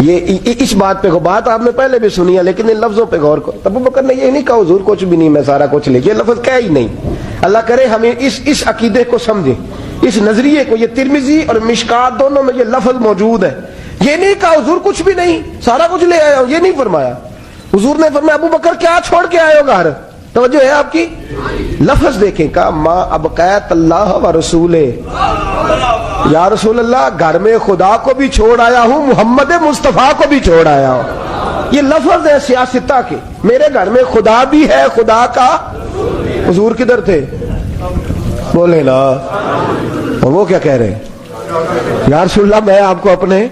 یہ اس بات پہ بات آپ نے پہلے بھی سنی ہے لیکن ان لفظوں پہ غور کرو. ابو بکر نے یہ نہیں کہا حضور کچھ بھی نہیں میں سارا کچھ لے, یہ لفظ کہا ہی نہیں. اللہ کرے ہمیں اس عقیدے کو سمجھیں, اس نظریے کو. یہ ترمذی اور مشکات دونوں میں یہ لفظ موجود ہے. یہ نہیں کہا حضور کچھ بھی نہیں سارا کچھ لے آیا ہوں, یہ نہیں فرمایا. حضور نے فرمایا ابو بکر کیا چھوڑ کے آئے ہو گھر, توجہ ہے آپ کی. لفظ دیکھیں کہا ما ابقیت اللہ و رسولہ, یا رسول اللہ گھر میں خدا کو بھی چھوڑ آیا ہوں, محمد مصطفیٰ کو بھی چھوڑ آیا ہوں. یہ لفظ ہے سیاستہ کے, میرے گھر میں خدا بھی ہے, خدا کا. حضور کدھر تھے بولے نا, اور وہ کیا کہہ رہے ہیں یا رسول اللہ میں آپ کو اپنے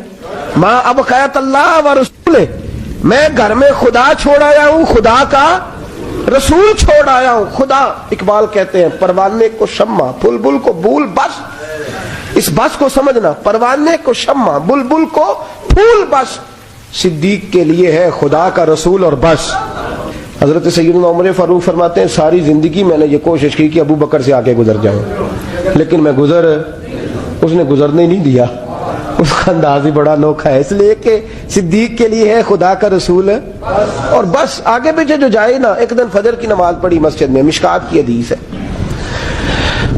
ما ابقیت اللہ و رسولہ, میں گھر میں خدا چھوڑ آیا ہوں, خدا کا رسول چھوڑ آیا ہوں. خدا اقبال کہتے ہیں پروانے کو شمع بلبل کو بھول, بس اس بس کو سمجھنا, پروانے کو شمع بلبل کو پھول بس, صدیق کے لیے ہے خدا کا رسول اور بس. حضرت سیدنا عمر فاروق فرماتے ہیں ساری زندگی میں نے یہ کوشش کی کہ ابو بکر سے آگے گزر جاؤں, لیکن میں اس نے گزرنے نہیں دیا. اس کا انداز ہی بڑا انوکھا ہے, اس لیے کہ صدیق کے لیے ہے خدا کا رسول اور بس. آگے پیچھے جو جائے نا, ایک دن فجر کی نماز پڑھی مسجد میں, مشکات کی حدیث ہے.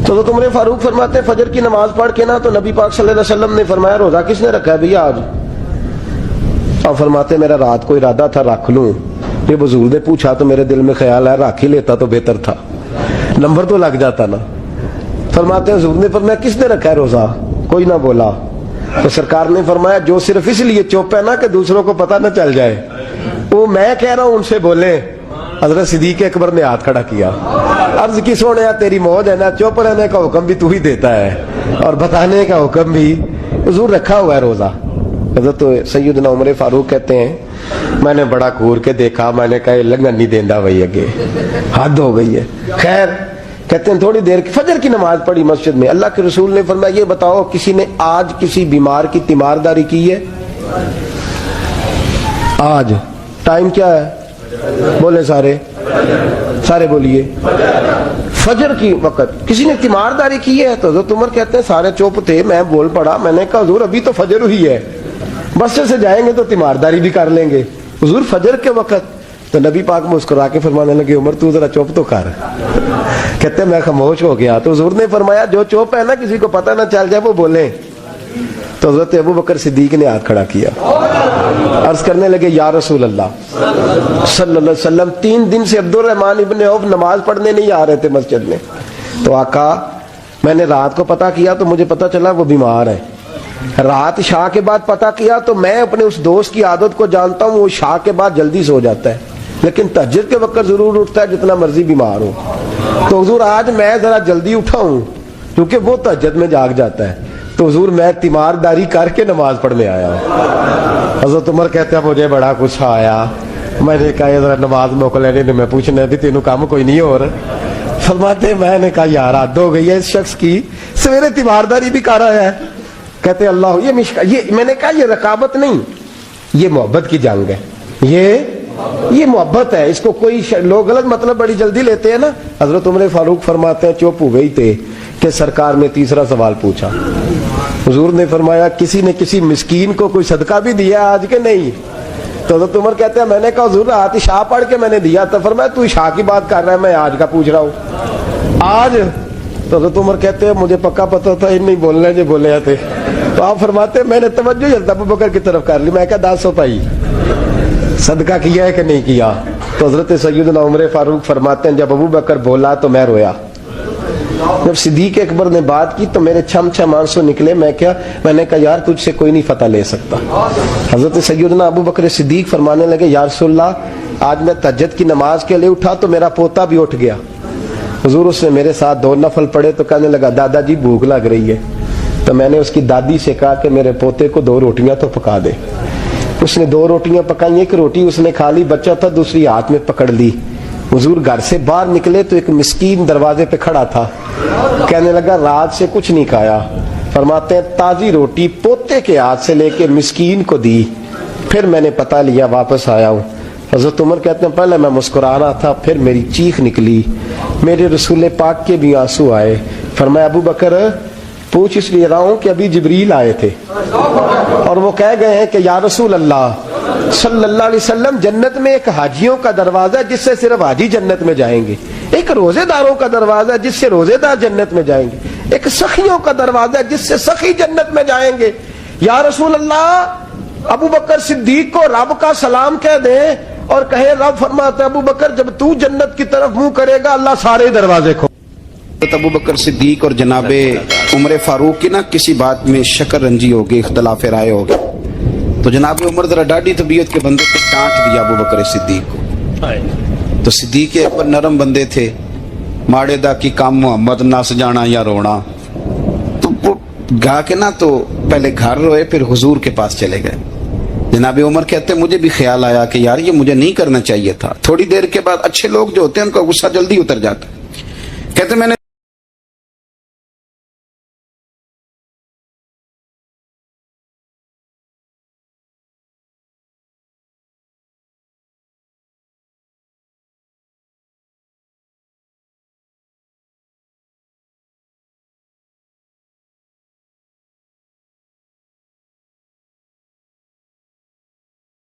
تو عمر فاروق فرماتے ہیں فجر کی نماز پڑھ کے نا تو نبی پاک صلی اللہ علیہ وسلم نے فرمایا روزہ کس نے رکھا ہے بھیا آج؟ اور فرماتے میرا رات کو ارادہ تھا رکھ لوں, یہ حضور نے پوچھا تو میرے دل میں خیال ہے رکھ ہی لیتا تو بہتر تھا, نمبر تو لگ جاتا نا. فرماتے ہیں حضور نے فرمایا کس نے رکھا ہے روزہ؟ کوئی نہ بولا. تو سرکار نے فرمایا جو صرف اس لیے چپ ہے نا کہ دوسروں کو پتہ نہ چل جائے, وہ میں کہہ رہا ہوں ان سے بولے. حضرت صدیق اکبر نے ہاتھ کھڑا کیا, عرض کی سونے تیری موج ہے نا, چپ رہنے کا حکم بھی تو ہی دیتا ہے اور بتانے کا حکم بھی. حضور رکھا ہوا ہے روزہ. حضرت سیدنا عمر فاروق کہتے ہیں میں نے بڑا گور کے دیکھا, میں نے کہا لنگن نہیں دیندہ بھائی, اگے حد ہو گئی ہے. خیر کہتے ہیں تھوڑی دیر فجر کی نماز پڑھی مسجد میں, اللہ کے رسول نے فرمایا یہ بتاؤ کسی نے آج کسی بیمار کی تیمارداری کی ہے؟ آج ٹائم کیا ہے بولے سارے بولیے, فجر کی وقت کسی نے تیمارداری کی ہے؟ تو حضرت عمر کہتے ہیں سارے چپ تھے, میں بول پڑا, میں نے کہا حضور ابھی تو فجر ہوئی ہے, بس سے جائیں گے تو تیمارداری بھی کر لیں گے. حضور فجر کے وقت. تو نبی پاک مسکرا کے فرمانے لگے عمر تو ذرا چپ تو کر. کہتے ہیں میں خاموش ہو گیا. تو حضور نے فرمایا جو چپ ہے نا کسی کو پتہ نہ چل جائے وہ بولیں. تو حضرت ابو بکر صدیق نے ہاتھ کھڑا کیا, عرض کرنے لگے یا رسول اللہ صلی اللہ علیہ وسلم 3 دن سے عبد الرحمن ابن عوف نماز پڑھنے نہیں آ رہے تھے مسجد میں. تو آقا میں نے رات کو پتہ کیا تو مجھے پتہ چلا وہ بیمار ہے. رات شاہ کے بعد پتہ کیا تو میں اپنے اس دوست کی عادت کو جانتا ہوں, وہ شاہ کے بعد جلدی سو جاتا ہے لیکن تہجد کے وقت ضرور اٹھتا ہے جتنا مرضی بیمار ہو. تو حضور آج میں ذرا جلدی اٹھا ہوں کیونکہ وہ تہجد میں جاگ جاتا ہے, تو حضور میں تیمارداری کر کے نماز پڑھنے آیا ہوں. حضرت عمر کہتے ہیں مجھے بڑا کچھ آیا, میں نے کہا ذرا نماز موقع لینے نے میں پوچھنا بھی تینوں کام کوئی نہیں ہو رہا. فرماتے میں نے کہا یار حد ہو گئی ہے اس شخص کی, سویرے تیمارداری بھی کر رہا ہے. کہتے اللہ یہ میں نے کہا یہ رقابت نہیں, یہ محبت کی جنگ ہے, یہ محبت ہے, اس کو کوئی لوگ غلط مطلب بڑی جلدی لیتے ہیں نا. حضرت عمر فاروق فرماتے ہیں چپ ہو گئی تھے کہ سرکار نے تیسرا سوال پوچھا. حضور نے فرمایا کسی نے کسی مسکین کو کوئی صدقہ بھی دیا آج کے نہیں؟ تو حضرت عمر کہتے ہیں میں نے کہا حضور رات عشاء پڑھ کے میں نے دیا تھا. فرمایا تو عشاء کی بات کر رہا ہے, میں آج کا پوچھ رہا ہوں. آج تو حضرت عمر کہتے ہیں مجھے پکا پتہ تھا ان نہیں بولنے جو بولے تھے. تو آپ فرماتے میں نے توجہ حضرت ابو بکر کی طرف کر لی, میں کہا 10 پائی صدقہ کیا ہے کہ نہیں کیا؟ تو حضرت سیدنا عمر فاروق فرماتے ہیں جب ابو بکر بولا تو میں رویا. جب صدیق اکبر نے بات کی تو میرے چھم آنسو نکلے. میں نے کہا یار تجھ سے کوئی نہیں فتح لے سکتا. حضرت سیدنا ابو بکر صدیق فرمانے لگے یا رسول اللہ آج میں تہجد کی نماز کے لیے اٹھا تو میرا پوتا بھی اٹھ گیا. حضور اس نے میرے ساتھ 2 نفل پڑھے تو کہنے لگا دادا جی بھوک لگ رہی ہے. تو میں نے اس کی دادی سے کہا کہ میرے پوتے کو 2 روٹیاں تو پکا دے. اس نے 2 روٹیاں پکائیں, ایک روٹی اس نے کھا لی, بچہ تھا, دوسری ہاتھ میں پکڑ لی. حضور گھر سے باہر نکلے تو ایک مسکین دروازے پہ کھڑا تھا, کہنے لگا رات سے کچھ نہیں کھایا. فرماتے ہیں تازی روٹی پوتے کے ہاتھ سے لے کے مسکین کو دی, پھر میں نے پتہ لیا واپس آیا ہوں. حضرت عمر کہتے ہیں پہلے میں مسکرا رہا تھا, پھر میری چیخ نکلی, میرے رسول پاک کے بھی آنسو آئے. فرمایا ابو بکر پوچھ اس لیے رہا ہوں کہ ابھی جبریل آئے تھے. اور وہ کہہ گئے ہیں کہ یا رسول اللہ صلی اللہ علیہ وسلم، جنت میں ایک حاجیوں کا دروازہ ہے جس سے صرف حاجی جنت میں جائیں گے، ایک روزے داروں کا دروازہ ہے جس سے روزے دار جنت میں جائیں گے، ایک سخیوں کا دروازہ ہے جس سے سخی جنت میں جائیں گے۔ یا رسول اللہ، ابو بکر صدیق کو رب کا سلام کہہ دیں اور کہے، رب فرماتا ہے ابو بکر جب تو جنت کی طرف منہ کرے گا اللہ سارے دروازے کھول۔ ابو بکر صدیق اور جناب عمر فاروق کی نا کسی بات میں شکر رنجی ہوگی، اختلاف رائے ہوگی، تو جناب عمر ذرا ڈاڈی طبیعت کے بندے کو ڈانٹ دیا ابو بکر صدیق کو۔ تو صدیق ایک پر نرم بندے تھے، ماڑے دا کی کام محمد نس جانا یا رونا، تو وہ گا کے نا تو پہلے گھر روئے پھر حضور کے پاس چلے گئے۔ جناب عمر کہتے مجھے بھی خیال آیا کہ یار یہ مجھے نہیں کرنا چاہیے تھا۔ تھوڑی دیر کے بعد اچھے لوگ جو ہوتے ہیں ان کا غصہ جلدی اتر جاتا ہے، کہتے میں نے